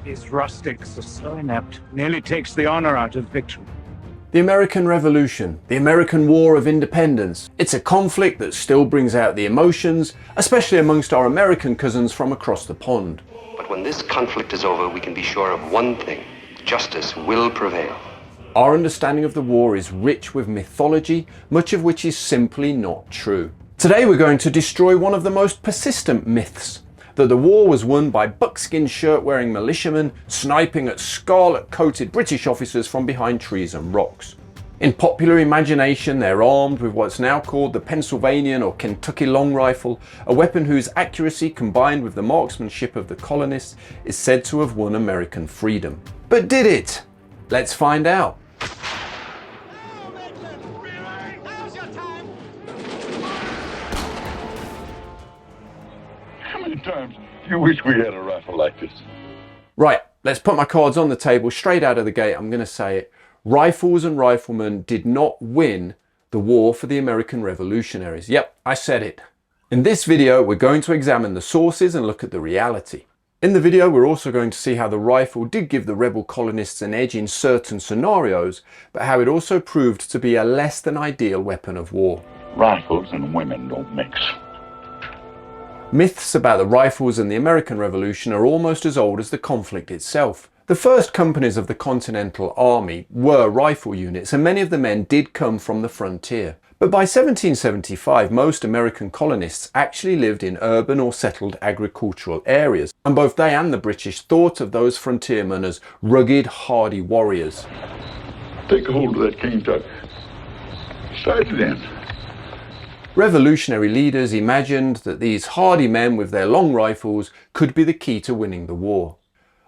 These rustics are so inept. Nearly takes the honor out of victory. The American Revolution, the American War of Independence. It's a conflict that still brings out the emotions, especially amongst our American cousins from across the pond. But when this conflict is over, we can be sure of one thing. Justice will prevail. Our understanding of the war is rich with mythology, much of which is simply not true. Today we're going to destroy one of the most persistent myths, that the war was won by buckskin shirt-wearing militiamen sniping at scarlet-coated British officers from behind trees and rocks. In popular imagination, they're armed with what's now called the Pennsylvanian or Kentucky long rifle, a weapon whose accuracy combined with the marksmanship of the colonists is said to have won American freedom. But did it? Let's find out. How many times do you wish we had a rifle like this? Right, let's put my cards on the table straight out of the gate. I'm going to say it. Rifles and riflemen did not win the war for the American revolutionaries. Yep, I said it. In this video, we're going to examine the sources and look at the reality. In the video, we're also going to see how the rifle did give the rebel colonists an edge in certain scenarios, but how it also proved to be a less than ideal weapon of war. Rifles and women don't mix. Myths about the rifles and the American Revolution are almost as old as the conflict itself. The first companies of the Continental Army were rifle units, and many of the men did come from the frontier. But by 1775, most American colonists actually lived in urban or settled agricultural areas, and both they and the British thought of those frontiermen as rugged, hardy warriors. Take hold of that cane tuck. Slide it in. Revolutionary leaders imagined that these hardy men with their long rifles could be the key to winning the war.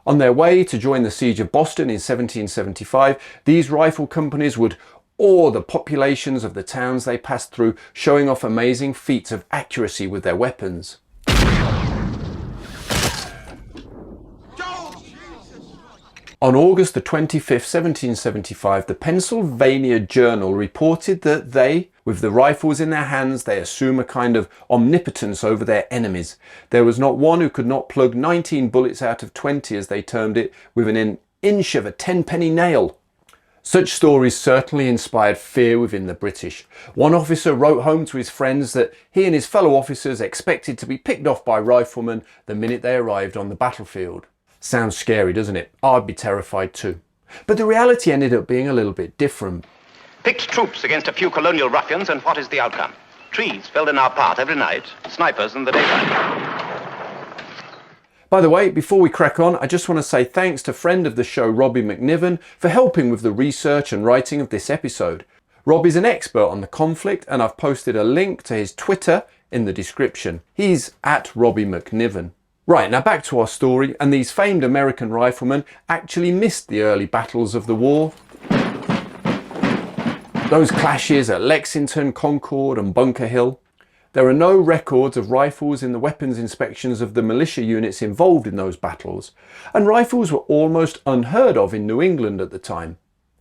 On their way to join the siege of Boston in 1775, these rifle companies would awe the populations of the towns they passed through, showing off amazing feats of accuracy with their weapons. On August the 25th, 1775, the Pennsylvania Journal reported that they, with the rifles in their hands, they assume a kind of omnipotence over their enemies. There was not one who could not plug 19 bullets out of 20, as they termed it, within an inch of a 10-penny nail. Such stories certainly inspired fear within the British. One officer wrote home to his friends that he and his fellow officers expected to be picked off by riflemen the minute they arrived on the battlefield. Sounds scary, doesn't it? I'd be terrified too. But the reality ended up being a little bit different. Picked troops against a few colonial ruffians, and what is the outcome? Trees felled in our path every night, snipers in the daytime. By the way, before we crack on, I just want to say thanks to friend of the show Robbie McNiven for helping with the research and writing of this episode. Robbie's an expert on the conflict, and I've posted a link to his Twitter in the description. He's at Robbie McNiven. Right, now back to our story, and these famed American riflemen actually missed the early battles of the war. Those clashes at Lexington, Concord and Bunker Hill. There are no records of rifles in the weapons inspections of the militia units involved in those battles, and rifles were almost unheard of in New England at the time.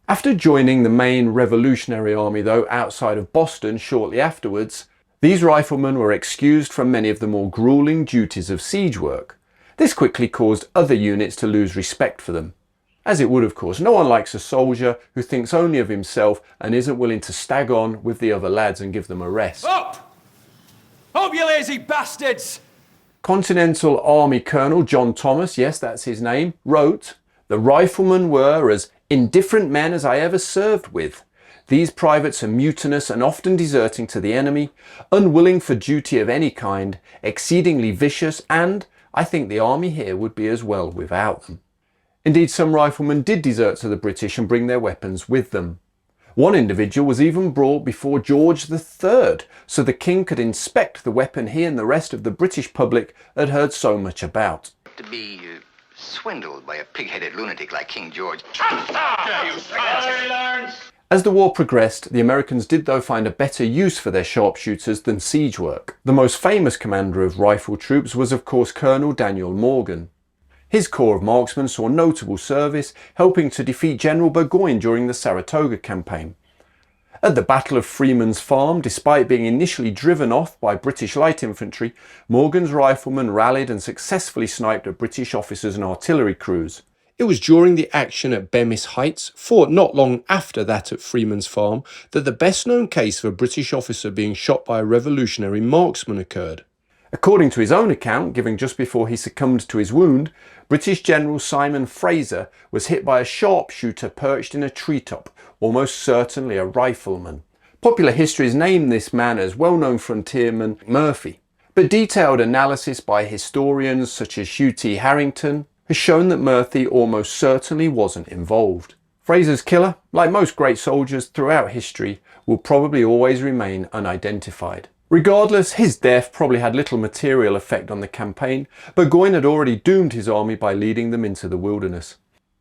After joining the main Revolutionary Army though outside of Boston shortly afterwards, these riflemen were excused from many of the more grueling duties of siege work. This quickly caused other units to lose respect for them. As it would, of course. No one likes a soldier who thinks only of himself and isn't willing to stag on with the other lads and give them a rest. Up! Up, you lazy bastards! Continental Army Colonel John Thomas, yes, that's his name, wrote, "The riflemen were as indifferent men as I ever served with. These privates are mutinous and often deserting to the enemy, unwilling for duty of any kind, exceedingly vicious, and I think the army here would be as well without them." Indeed, some riflemen did desert to the British and bring their weapons with them. One individual was even brought before George III, so the king could inspect the weapon he and the rest of the British public had heard so much about. To be swindled by a pig-headed lunatic like King George. As the war progressed, the Americans did though find a better use for their sharpshooters than siege work. The most famous commander of rifle troops was of course Colonel Daniel Morgan. His corps of marksmen saw notable service, helping to defeat General Burgoyne during the Saratoga campaign. At the Battle of Freeman's Farm, despite being initially driven off by British light infantry, Morgan's riflemen rallied and successfully sniped at British officers and artillery crews. It was during the action at Bemis Heights, fought not long after that at Freeman's Farm, that the best-known case of a British officer being shot by a revolutionary marksman occurred. According to his own account, given just before he succumbed to his wound, British General Simon Fraser was hit by a sharpshooter perched in a treetop, almost certainly a rifleman. Popular history has named this man as well-known frontiersman Murphy, but detailed analysis by historians such as Hugh T. Harrington has shown that Murphy almost certainly wasn't involved. Fraser's killer, like most great soldiers throughout history, will probably always remain unidentified. Regardless, his death probably had little material effect on the campaign, but Burgoyne had already doomed his army by leading them into the wilderness.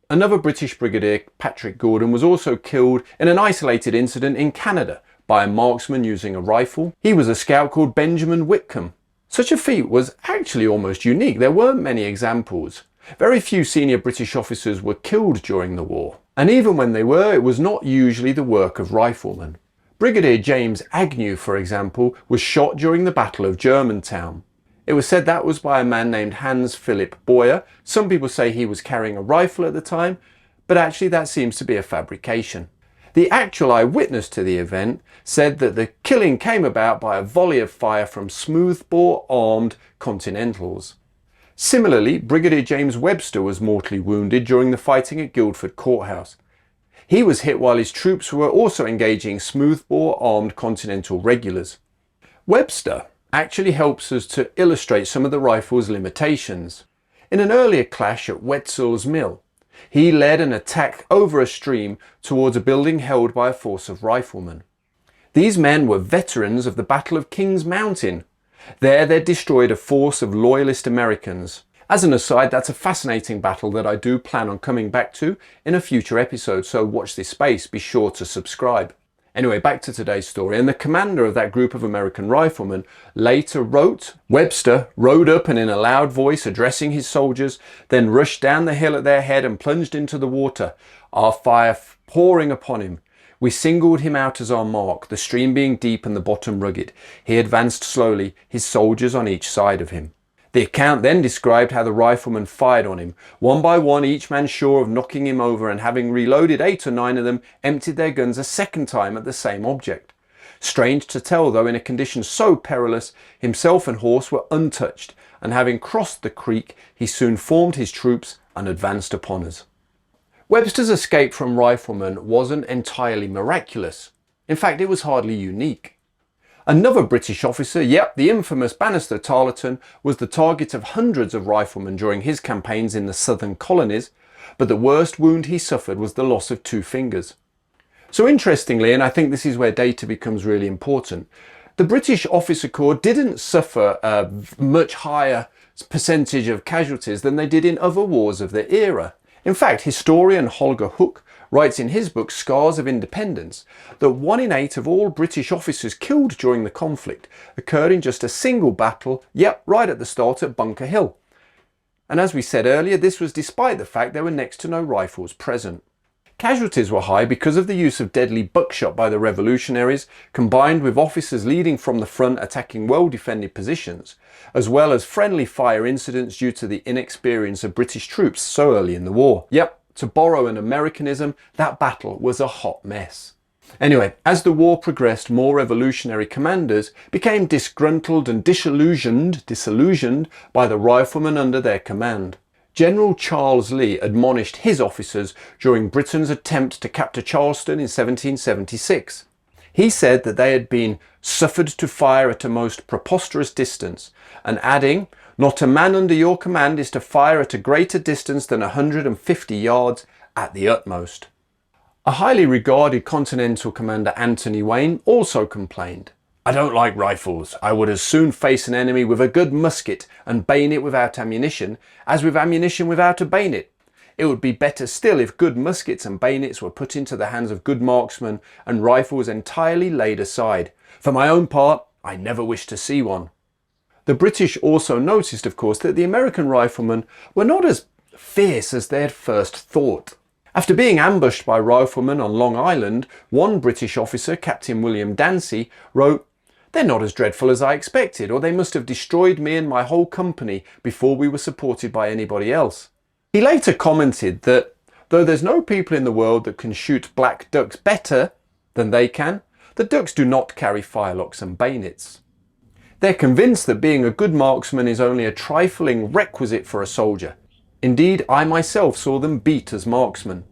Another British brigadier, Patrick Gordon, was also killed in an isolated incident in Canada by a marksman using a rifle. He was a scout called Benjamin Whitcomb. Such a feat was actually almost unique. There weren't many examples. Very few senior British officers were killed during the war, and even when they were, it was not usually the work of riflemen. Brigadier James Agnew, for example, was shot during the Battle of Germantown. It was said that was by a man named Hans Philipp Boyer. Some people say he was carrying a rifle at the time, but actually that seems to be a fabrication. The actual eyewitness to the event said that the killing came about by a volley of fire from smoothbore armed Continentals. Similarly, Brigadier James Webster was mortally wounded during the fighting at Guildford Courthouse. He was hit while his troops were also engaging smoothbore armed Continental regulars. Webster actually helps us to illustrate some of the rifle's limitations. In an earlier clash at Wetzel's Mill, he led an attack over a stream towards a building held by a force of riflemen. These men were veterans of the Battle of Kings Mountain. There they destroyed a force of loyalist Americans. As an aside, that's a fascinating battle that I do plan on coming back to in a future episode, so watch this space, be sure to subscribe. Anyway, back to today's story, and the commander of that group of American riflemen later wrote, Webster rode up and in a loud voice addressing his soldiers, then rushed down the hill at their head and plunged into the water, our fire pouring upon him. We singled him out as our mark, the stream being deep and the bottom rugged. He advanced slowly, his soldiers on each side of him. The account then described how the riflemen fired on him. One by one, each man sure of knocking him over, and having reloaded 8 or 9 of them, emptied their guns a second time at the same object. Strange to tell, though, in a condition so perilous, himself and horse were untouched, and having crossed the creek, he soon formed his troops and advanced upon us. Webster's escape from riflemen wasn't entirely miraculous. In fact, it was hardly unique. Another British officer, the infamous Bannister Tarleton, was the target of hundreds of riflemen during his campaigns in the southern colonies, but the worst wound he suffered was the loss of 2 fingers. So interestingly, and I think this is where data becomes really important, the British officer corps didn't suffer a much higher percentage of casualties than they did in other wars of the era. In fact, historian Holger Hook writes in his book Scars of Independence that 1 in 8 of all British officers killed during the conflict occurred in just a single battle, right at the start at Bunker Hill. And as we said earlier, this was despite the fact there were next to no rifles present. Casualties were high because of the use of deadly buckshot by the revolutionaries, combined with officers leading from the front attacking well-defended positions, as well as friendly fire incidents due to the inexperience of British troops so early in the war. To borrow an Americanism, that battle was a hot mess. Anyway, as the war progressed, more revolutionary commanders became disgruntled and disillusioned by the riflemen under their command. General Charles Lee admonished his officers during Britain's attempt to capture Charleston in 1776. He said that they had been suffered to fire at a most preposterous distance, and adding, "Not a man under your command is to fire at a greater distance than 150 yards at the utmost." A highly regarded Continental commander, Anthony Wayne, also complained, "I don't like rifles. I would as soon face an enemy with a good musket and bayonet without ammunition as with ammunition without a bayonet. It would be better still if good muskets and bayonets were put into the hands of good marksmen and rifles entirely laid aside. For my own part, I never wish to see one." The British also noticed, of course, that the American riflemen were not as fierce as they had first thought. After being ambushed by riflemen on Long Island, one British officer, Captain William Dancy, wrote, "They're not as dreadful as I expected, or they must have destroyed me and my whole company before we were supported by anybody else." He later commented that, though there's no people in the world that can shoot black ducks better than they can, the ducks do not carry firelocks and bayonets. They're convinced that being a good marksman is only a trifling requisite for a soldier. Indeed, I myself saw them beat as marksmen.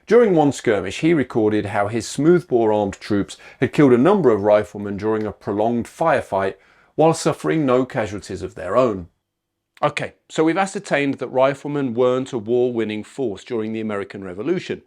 During one skirmish, he recorded how his smoothbore armed troops had killed a number of riflemen during a prolonged firefight while suffering no casualties of their own. Okay, so we've ascertained that riflemen weren't a war-winning force during the American Revolution,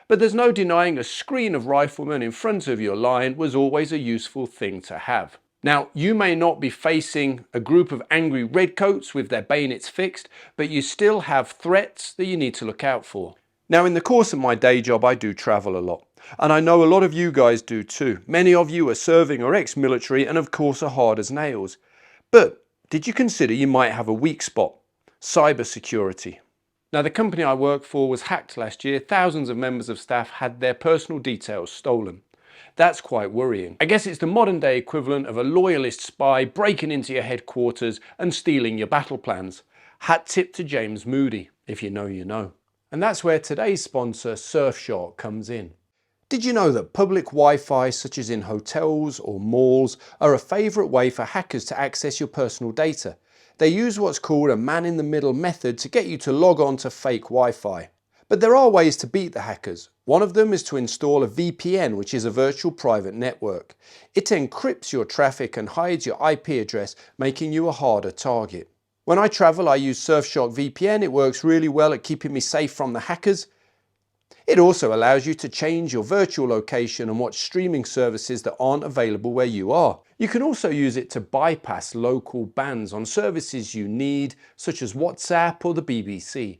but there's no denying a screen of riflemen in front of your line was always a useful thing to have. Now, you may not be facing a group of angry redcoats with their bayonets fixed, but you still have threats that you need to look out for. Now, in the course of my day job, I do travel a lot, and I know a lot of you guys do too. Many of you are serving or ex-military and of course are hard as nails. But did you consider you might have a weak spot? Cybersecurity. Now, the company I work for was hacked last year. Thousands of members of staff had their personal details stolen. That's quite worrying. I guess it's the modern day equivalent of a loyalist spy breaking into your headquarters and stealing your battle plans. Hat tip to James Moody, if you know you know. And that's where today's sponsor, Surfshark, comes in. Did you know that public Wi-Fi, such as in hotels or malls, are a favourite way for hackers to access your personal data? They use what's called a man-in-the-middle method to get you to log on to fake Wi-Fi. But there are ways to beat the hackers. One of them is to install a VPN, which is a virtual private network. It encrypts your traffic and hides your IP address, making you a harder target. When I travel, I use Surfshark VPN. It works really well at keeping me safe from the hackers. It also allows you to change your virtual location and watch streaming services that aren't available where you are. You can also use it to bypass local bans on services you need, such as WhatsApp or the BBC.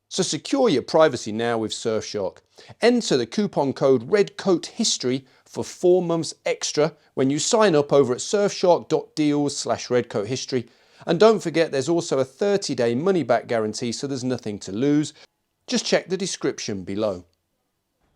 So secure your privacy now with Surfshark. Enter the coupon code REDCOATHISTORY for 4 months extra when you sign up over at surfshark.deals/redcoathistory. And don't forget, there's also a 30-day money-back guarantee, so there's nothing to lose. Just check the description below.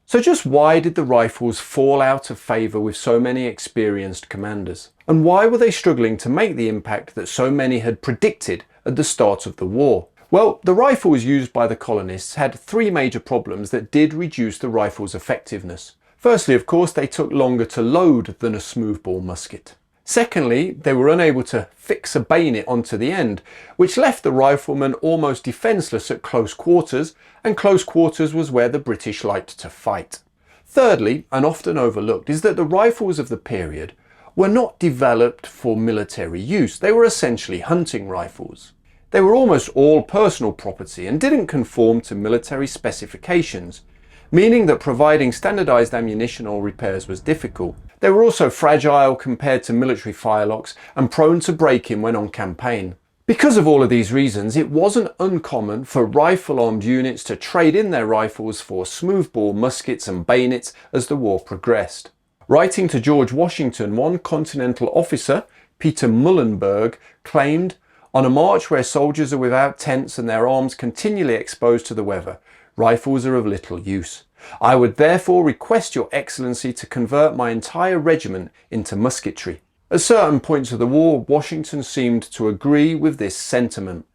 So just why did the rifles fall out of favour with so many experienced commanders? And why were they struggling to make the impact that so many had predicted at the start of the war? Well, the rifles used by the colonists had 3 major problems that did reduce the rifle's effectiveness. Firstly, of course, they took longer to load than a smoothbore musket. Secondly, they were unable to fix a bayonet onto the end, which left the rifleman almost defenceless at close quarters, and close quarters was where the British liked to fight. Thirdly, and often overlooked, is that the rifles of the period were not developed for military use. They were essentially hunting rifles. They were almost all personal property and didn't conform to military specifications, meaning that providing standardised ammunition or repairs was difficult. They were also fragile compared to military firelocks and prone to break-in when on campaign. Because of all of these reasons, it wasn't uncommon for rifle-armed units to trade in their rifles for smoothbore muskets and bayonets as the war progressed. Writing to George Washington, one Continental officer, Peter Muhlenberg, claimed, "On a march where soldiers are without tents and their arms continually exposed to the weather, rifles are of little use. I would therefore request your excellency to convert my entire regiment into musketry." At certain points of the war, Washington seemed to agree with this sentiment.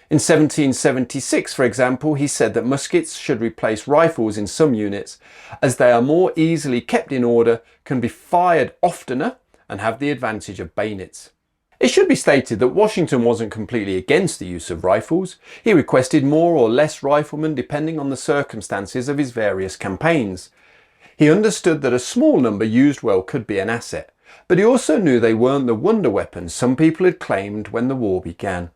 In 1776, for example, he said that muskets should replace rifles in some units, as they are more easily kept in order, can be fired oftener, and have the advantage of bayonets. It should be stated that Washington wasn't completely against the use of rifles. He requested more or less riflemen depending on the circumstances of his various campaigns. He understood that a small number used well could be an asset, but he also knew they weren't the wonder weapons some people had claimed when the war began.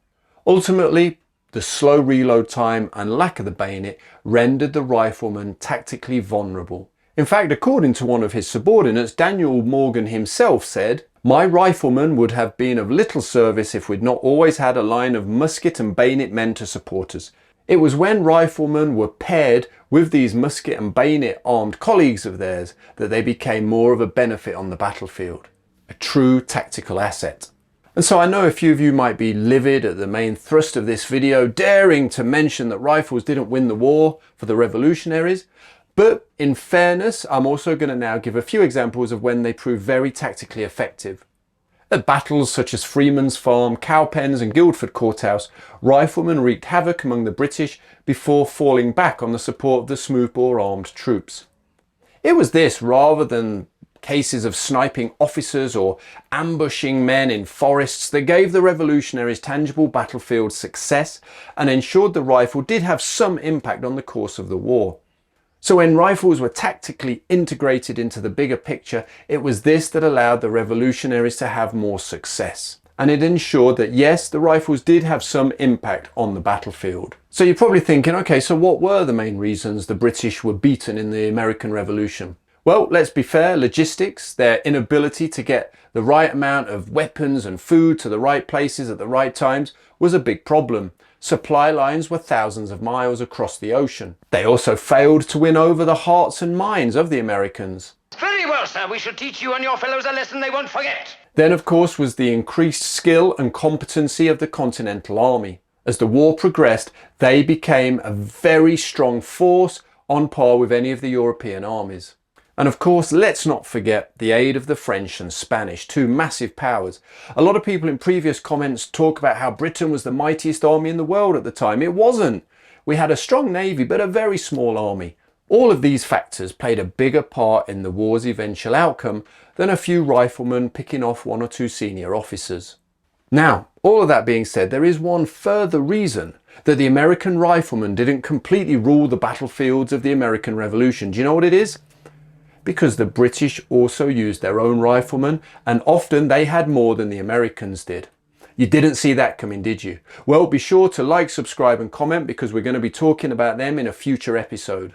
Ultimately, the slow reload time and lack of the bayonet rendered the rifleman tactically vulnerable. In fact, according to one of his subordinates, Daniel Morgan himself said, "My riflemen would have been of little service if we'd not always had a line of musket and bayonet men to support us. It was when riflemen were paired with these musket and bayonet armed colleagues of theirs that they became more of a benefit on the battlefield. A true tactical asset." And so I know a few of you might be livid at the main thrust of this video, daring to mention that rifles didn't win the war for the revolutionaries. But in fairness, I'm also going to now give a few examples of when they proved very tactically effective. At battles such as Freeman's Farm, Cowpens and Guildford Courthouse, riflemen wreaked havoc among the British before falling back on the support of the smoothbore armed troops. It was this, rather than cases of sniping officers or ambushing men in forests, that gave the revolutionaries tangible battlefield success and ensured the rifle did have some impact on the course of the war. So when rifles were tactically integrated into the bigger picture, it was this that allowed the revolutionaries to have more success. And it ensured that yes, the rifles did have some impact on the battlefield. So you're probably thinking, okay, so what were the main reasons the British were beaten in the American Revolution? Well, let's be fair, logistics, their inability to get the right amount of weapons and food to the right places at the right times was a big problem. Supply lines were thousands of miles across the ocean. They also failed to win over the hearts and minds of the Americans. Very well, sir. We shall teach you and your fellows a lesson they won't forget. Then, of course, was the increased skill and competency of the Continental Army. As the war progressed, they became a very strong force on par with any of the European armies. And of course, let's not forget the aid of the French and Spanish, two massive powers. A lot of people in previous comments talk about how Britain was the mightiest army in the world at the time. It wasn't. We had a strong navy, but a very small army. All of these factors played a bigger part in the war's eventual outcome than a few riflemen picking off one or two senior officers. Now, all of that being said, there is one further reason that the American riflemen didn't completely rule the battlefields of the American Revolution. Do you know what it is? Because the British also used their own riflemen, and often they had more than the Americans did. You didn't see that coming, did you? Well, be sure to like, subscribe and comment, because we're going to be talking about them in a future episode.